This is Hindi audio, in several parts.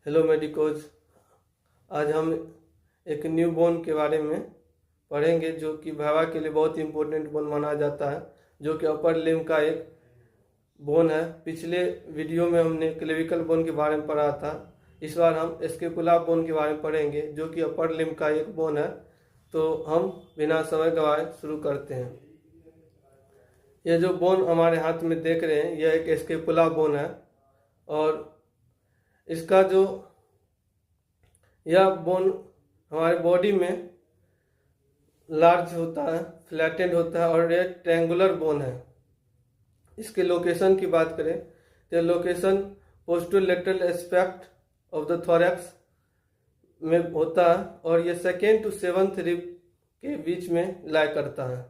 Hello medicos. आज हम एक न्यू बोन के बारे में पढ़ेंगे जो कि भावा के लिए बहुत इंपॉर्टेंट बोन माना जाता है, जो कि अपर लिम्ब का एक बोन है। पिछले वीडियो में हमने क्लेविकल बोन के बारे में पढ़ा था। इस बार हम स्कैपुला बोन के बारे में पढ़ेंगे जो कि अपर लिम्ब का एक बोन है। तो हम बिना समय गवाए शुरू करते हैं। यह जो बोन हमारे हाथ में देख रहे हैं यह एक स्कैपुला बोन है और इसका जो यह बोन हमारे बॉडी में लार्ज होता है, फ्लैटेंड होता है और यह ट्रायंगुलर बोन है। इसके लोकेशन की बात करें तो location posterolateral aspect of the thorax में होता है और यह सेकेंड टू सेवंथ रिब के बीच में लाई करता है।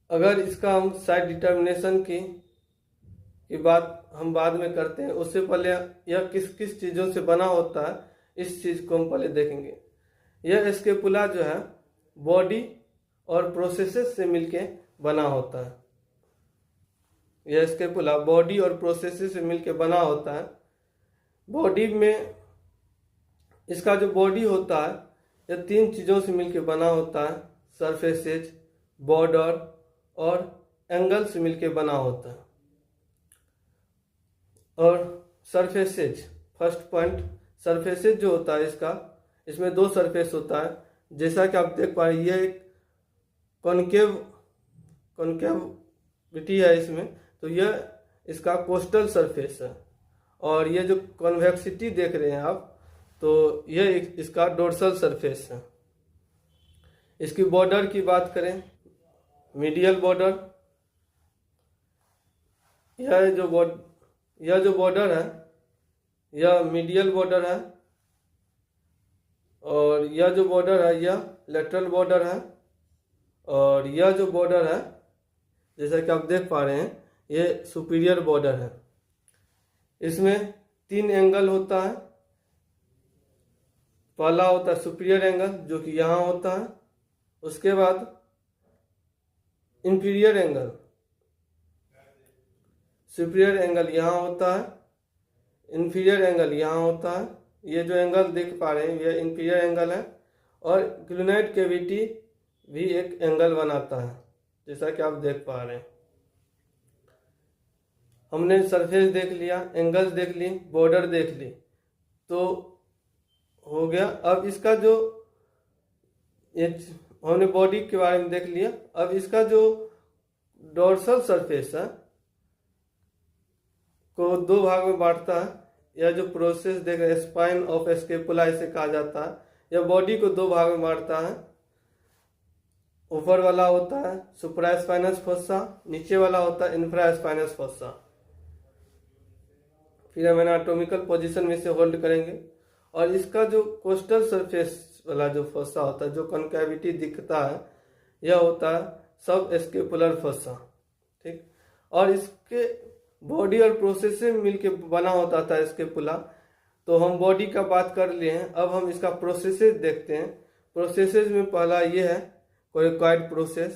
अगर इसका हम साइड डिटर्मिनेशन की बात हम बाद में करते हैं, उससे पहले यह किस किस चीज़ों से बना होता है इस चीज़ को हम पहले देखेंगे। यह स्कैपुला जो है बॉडी और प्रोसेसेस से मिलके बना होता है। यह स्कैपुला बॉडी और प्रोसेसेस से मिलके बना होता है। बॉडी में इसका जो बॉडी होता है यह तीन चीज़ों से मिलके बना होता है, सरफेसेज, बॉर्डर और एंगल से मिलके बना होता है। और सरफेसेज, फर्स्ट पॉइंट, सरफेसेज जो होता है इसमें दो सरफेस होता है। जैसा कि आप देख पा रहे हैं ये एक कॉन्केविटी है इसमें, तो यह इसका कोस्टल सरफेस है। और ये जो कॉन्वेक्सिटी देख रहे हैं आप, तो यह इसका डोर्सल सरफेस है। इसकी बॉर्डर की बात करें, मीडियल बॉर्डर, यह जो बॉर्डर है यह मीडियल बॉर्डर है और यह जो बॉर्डर है यह लेटरल बॉर्डर है। और यह जो बॉर्डर है जैसा कि आप देख पा रहे हैं यह सुपीरियर बॉर्डर है। इसमें तीन एंगल होता है। पहला होता है सुपीरियर एंगल जो कि यहाँ होता है, उसके बाद इंफीरियर एंगल, सुपीरियर एंगल यहाँ होता है, इंफीरियर एंगल यहाँ होता है। ये जो एंगल देख पा रहे हैं यह इंफीरियर एंगल है। और ग्लूनाइड कैविटी भी एक एंगल बनाता है जैसा कि आप देख पा रहे हैं। हमने सरफेस देख लिया, एंगल्स देख ली, बॉर्डर देख ली, तो हो गया। अब इसका जो हमने बॉडी के बारे में देख लिया। अब इसका जो डोर्सल सरफेस है को दो भाग में बांटता है। यह जो प्रोसेस देख रहे हैं स्पाइन ऑफ स्कैपुला इसे कहा जाता है। यह बॉडी को दो भाग में बांटता है। ऊपर वाला होता है सुप्रास्पाइनस फोसा, नीचे वाला होता है इंफ्रास्पाइनस फोसा। फिर हम एनाटॉमिकल पोजीशन में से होल्ड करेंगे। और इसका जो कोस्टल सरफेस वाला जो फोसा होता है, जो कॉन्केविटी दिखता है, यह होता है सब स्कैपुलर फोसा। ठीक। और इसके बॉडी और प्रोसेस से मिलके बना होता था स्कैपुला। तो हम बॉडी का बात कर लिए हैं, अब हम इसका प्रोसेसेस देखते हैं। प्रोसेसेस में पहला ये है कोरिकॉइड प्रोसेस,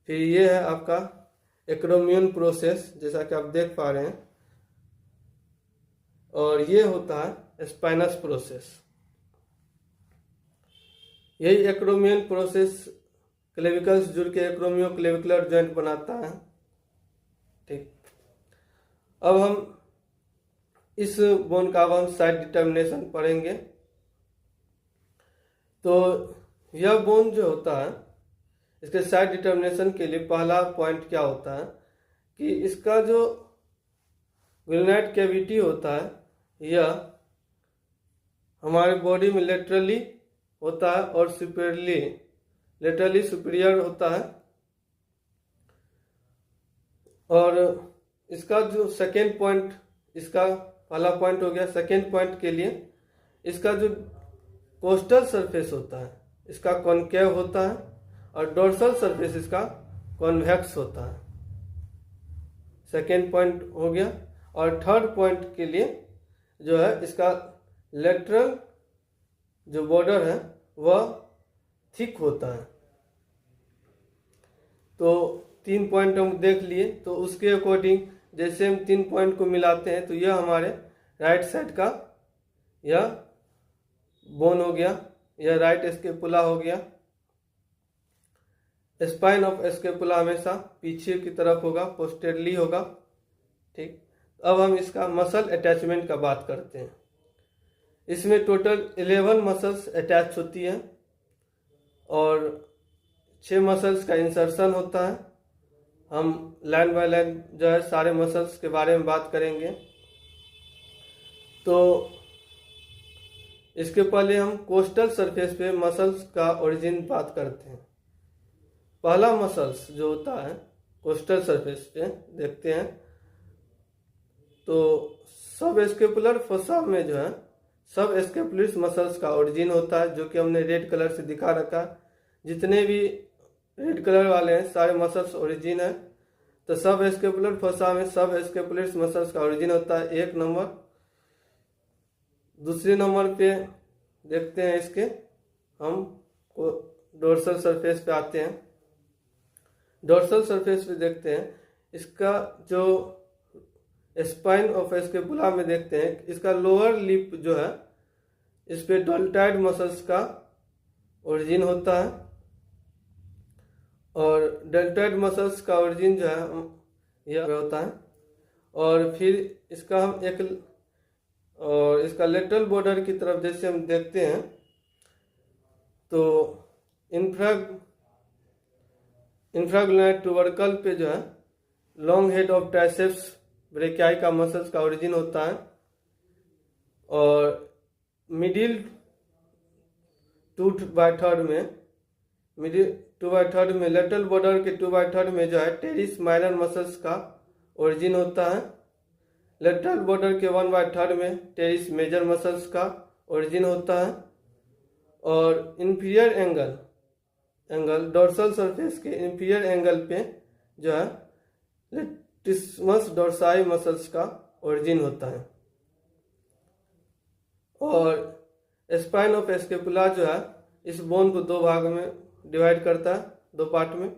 फिर ये है आपका एक्रोमियन प्रोसेस जैसा कि आप देख पा रहे हैं, और ये होता है स्पाइनस प्रोसेस। यही एक्रोमियन प्रोसेस क्लेविकल से जुड़ के एक्रोमियो क्लेविकुलर जॉइंट बनाता है। ठीक। अब हम इस बोन का हम साइड डिटर्मिनेशन पढ़ेंगे। तो यह बोन जो होता है इसके साइड डिटर्मिनेशन के लिए पहला पॉइंट क्या होता है कि इसका जो ग्लूनाइड कैविटी होता है यह हमारे बॉडी में लेटरली होता है और लेटरली सुपीरियर होता है। और इसका जो सेकेंड पॉइंट, इसका पहला पॉइंट हो गया। सेकेंड पॉइंट के लिए इसका जो कोस्टल सरफेस होता है इसका कॉनकेव होता है और डोर्सल सरफेस इसका कॉन्वेक्स होता है। सेकेंड पॉइंट हो गया। और थर्ड पॉइंट के लिए जो है इसका लेटरल जो बॉर्डर है वह थिक होता है। तो तीन पॉइंट हम देख लिए, तो उसके अकॉर्डिंग जैसे हम तीन पॉइंट को मिलाते हैं तो यह हमारे राइट साइड का यह बोन हो गया, यह राइट स्केपुला हो गया। स्पाइन ऑफ स्केपुला हमेशा पीछे की तरफ होगा, पोस्टेरली होगा। ठीक, अब हम इसका मसल अटैचमेंट का बात करते हैं। इसमें टोटल 11 मसल्स अटैच होती है और 6 मसल्स का इंसर्शन होता है। हम लाइन बाय लाइन जो है सारे मसल्स के बारे में बात करेंगे। तो इसके पहले हम कोस्टल सरफेस पे मसल्स का ओरिजिन बात करते हैं। पहला मसल्स जो होता है कोस्टल सरफेस पे देखते हैं, तो सब स्केपुलर फोसा में जो है सब स्केपुलर मसल्स का ओरिजिन होता है, जो कि हमने रेड कलर से दिखा रखा। जितने भी रेड कलर वाले हैं सारे मसल्स ओरिजिन है। तो सब स्केपुलर फोसा में सब स्केपुलर मसल्स का ओरिजिन होता है, 1 नंबर। दूसरे नंबर पे देखते हैं इसके हम डोर्सल सरफेस पे आते हैं। डोर्सल सरफेस पे देखते हैं इसका जो स्पाइन ऑफ स्केपुला में देखते हैं इसका लोअर लिप जो है इस पे डेल्टॉइड मसल्स का ओरिजिन होता है। और डेल्टॉइड मसल्स का ओरिजिन जो है यह होता है। और फिर इसका हम और इसका लेटरल बॉर्डर की तरफ जैसे हम देखते हैं तो इंफ्राग्लैंड ट्यूबरकल पे जो है long head of triceps brachii का मसल्स का ओरिजिन होता है। और मिडिल 2/3 में लेटरल बॉर्डर के 2/3 में जो है टेरिस माइनर मसल्स का ओरिजिन होता है। लेटरल बॉर्डर के 1/3 में टेरिस मेजर मसल्स का ओरिजिन होता है। और इंफीरियर एंगल डोर्सल सरफेस के इंफीरियर एंगल पे जो है लेटिस्मस डोर्साई मसल्स का ओरिजिन होता है। और स्पाइन ऑफ स्केपुला जो है इस बोन को 2 भाग में डिवाइड करता है, 2 पार्ट में।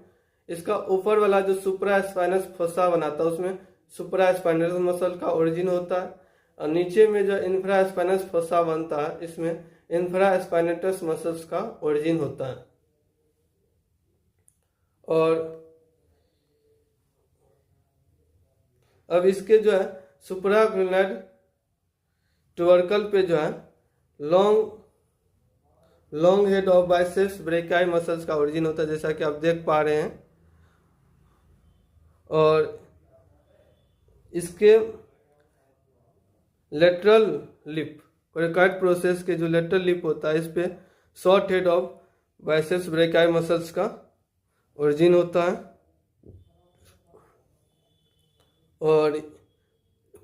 इसका ऊपर वाला जो सुप्रा स्पाइनस फोसा बनाता है उसमें सुप्रा स्पाइनस मसल का ओरिजिन होता है। और नीचे में जो इंफ्रा स्पाइनस फोसा बनता है इसमें इंफ्रा स्पाइनेटस मसल्स का ओरिजिन होता है। और अब इसके जो है सुप्राग्लैंड ट्यूबरकल पे जो है long head of biceps brachii muscles का ओरिजिन होता है, जैसा कि आप देख पा रहे हैं। और इसके लेटरल लिप कोरिकॉइड प्रोसेस के जो लेटरल लिप होता है इस पे short head of biceps brachii muscles का ओरिजिन होता है। और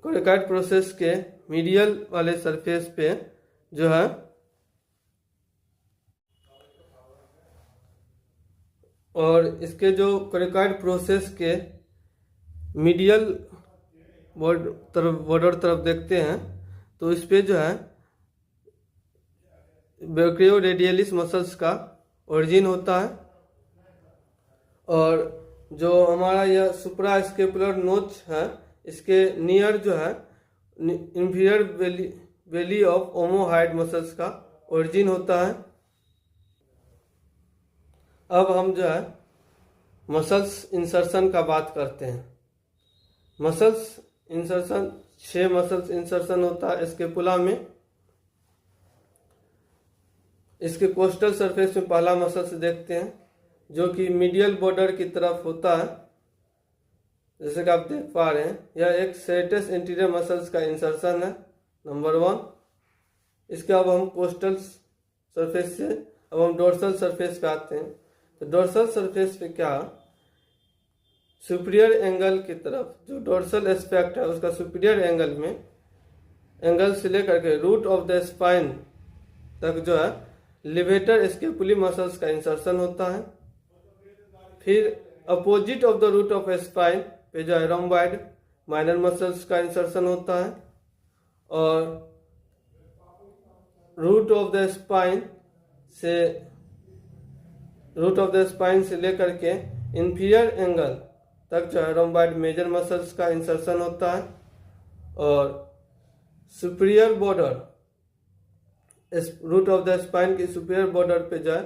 कोरिकॉइड प्रोसेस के मीडियल वाले सरफेस पे जो है और इसके जो कोरिकॉइड प्रोसेस के मीडियल बॉर्डर तरफ देखते हैं तो इस पे जो है ब्रैकियो रेडियलिस मसल्स का ओरिजिन होता है। और जो हमारा यह सुप्रा स्केपुलर नोच है इसके नियर जो है इंफीरियर वेली ऑफ ओमोहाइड मसल्स का ओरिजिन होता है। अब हम जो है मसल्स इंसर्शन का बात करते हैं। मसल्स इंसर्शन 6 मसल्स इंसर्शन होता है स्केपुला में। इसके कोस्टल सरफेस में पहला मसल्स देखते हैं जो कि मीडियल बॉर्डर की तरफ होता है, जैसे कि आप देख पा रहे हैं। यह एक सेरेटस इंटीरियर मसल्स का इंसर्शन है, नंबर 1। इसके अब हम कोस्टल सरफेस से अब हम डोर्सल सरफेस पे आते हैं। तो डोर्सल सरफेस पे क्या सुपीरियर एंगल की तरफ जो डोर्सल एस्पेक्ट है उसका सुपीरियर एंगल से लेकर के रूट ऑफ द स्पाइन तक जो है लिवेटर स्केपुली मसल्स का इंसर्शन होता है। फिर opposite of the root of spine पे जो है रोम्बॉइड माइनर मसल्स का इंसर्शन होता है। और रूट ऑफ द स्पाइन से लेकर के इंफीरियर एंगल तक जो है रोम्बॉइड मेजर मसल्स का इंसर्शन होता है। और superior border, root of the spine के सुपीरियर बॉर्डर पे जो है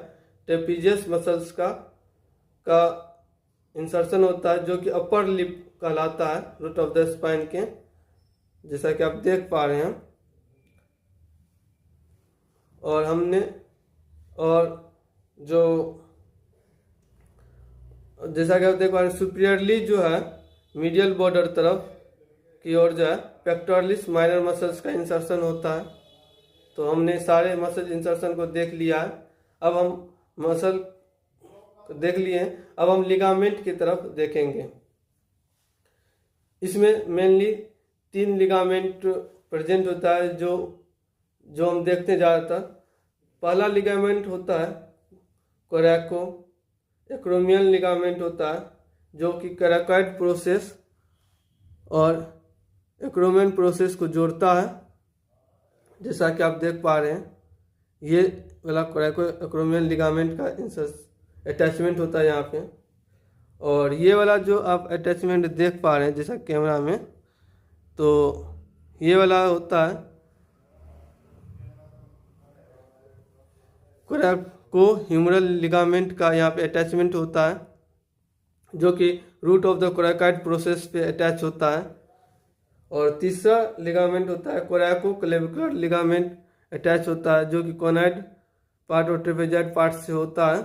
ट्रेपीजियस मसल्स का इंसर्शन होता है, जो कि अपर लिप कहलाता है रूट ऑफ द स्पाइन के, जैसा कि आप देख पा रहे हैं। और हमने और जो जैसा कि आप देख पा रहे हैं सुपीरियरली जो है मीडियल बॉर्डर तरफ की ओर जो है पेक्टोरलिस माइनर मसल्स का इंसर्शन होता है। तो हमने सारे मसल इंसर्शन को देख लिया है। अब हम मसल देख लिए हैं, अब हम लिगामेंट की तरफ देखेंगे। इसमें मेनली 3 लिगामेंट प्रेजेंट होता है जो हम देखते हैं ज़्यादातर। पहला लिगामेंट होता है कोरैको एक्रोमियल लिगामेंट होता है, जो कि कोरैकॉइड प्रोसेस और एक्रोमियल प्रोसेस को जोड़ता है। जैसा कि आप देख पा रहे हैं ये वाला कोरैको एक्रोमियल लिगामेंट का अटैचमेंट होता है यहाँ पे। और ये वाला जो आप अटैचमेंट देख पा रहे हैं जैसा कैमरा में, तो ये वाला होता है कोरैको ह्यूमरल लिगामेंट का यहाँ पे अटैचमेंट होता है, जो कि root of the coracoid process पे अटैच होता है। और तीसरा लिगामेंट होता है कोरैको क्लेविकुलर लिगामेंट अटैच होता है, जो कि कोनाइड पार्ट और ट्रेपेजॉइड पार्ट से होता है।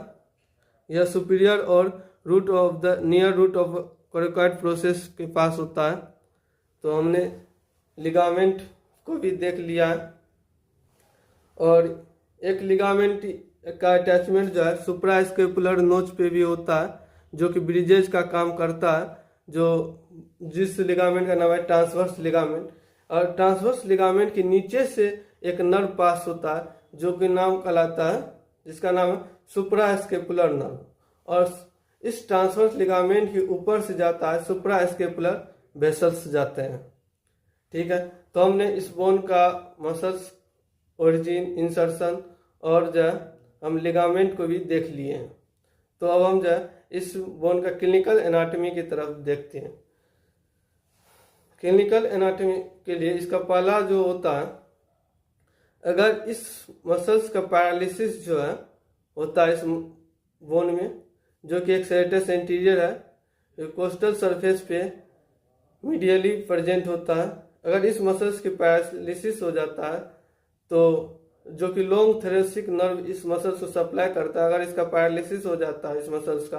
यह सुपीरियर और root of the near root of coracoid process के पास होता है। तो हमने लिगामेंट को भी देख लिया है। और एक लिगामेंट का अटैचमेंट जो है सुप्रास्कैपुलर नोच पे भी होता है, जो कि ब्रिजेज का काम करता है। जिस लिगामेंट का नाम है ट्रांसवर्स लिगामेंट। और ट्रांसवर्स लिगामेंट के नीचे से एक नर्व पास होता है, जो कि नाम कहलाता है, जिसका नाम है सुप्रास्कैपुलर नर्व। और इस ट्रांसवर्स लिगामेंट के ऊपर से जाता है सुप्रास्कैपुलर वेसल्स जाते हैं। ठीक है, तो हमने इस बोन का मसल्स ओरिजिन इंसर्शन और जो है हम लिगामेंट को भी देख लिए हैं। तो अब हम जो है इस बोन का क्लिनिकल एनाटॉमी की तरफ देखते हैं। क्लिनिकल एनाटॉमी के लिए इसका पहला जो होता है, अगर इस मसल्स का पैरालिसिस जो है होता है इस बोन में, जो कि एक सेरेटस एंटीरियर है, जो कोस्टल सरफेस पे मीडियली प्रेजेंट होता है। अगर इस मसल्स की पैरालिसिस हो जाता है, तो जो कि लॉन्ग थोरैसिक नर्व इस मसल्स को सप्लाई करता है, अगर इसका पैरालिसिस हो जाता है इस मसल्स का,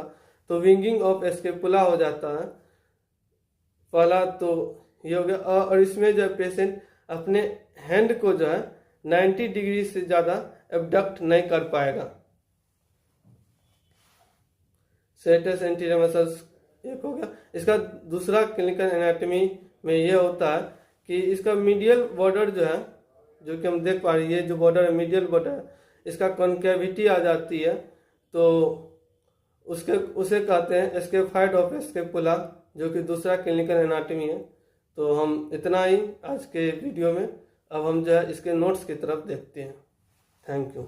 तो विंगिंग ऑफ स्कैपुला हो जाता है। पहला तो ये हो गया। और इसमें जो पेशेंट अपने हैंड को जो है 90 डिग्री से ज़्यादा एबडक्ट नहीं कर पाएगा। सेरेटस एंटीरियर मसल्स एक हो गया। इसका दूसरा क्लिनिकल एनाटॉमी में ये होता है कि इसका मीडियल बॉर्डर जो है, जो कि हम देख पा रहे हैं, ये जो बॉर्डर है मीडियल बॉर्डर, इसका कॉन्केविटी आ जाती है, तो उसे कहते हैं स्कैफॉल्ड ऑफ स्कैपुला, जो कि दूसरा क्लिनिकल एनाटॉमी है। तो हम इतना ही आज के वीडियो में। अब हम जो है इसके नोट्स की तरफ देखते हैं। Thank you.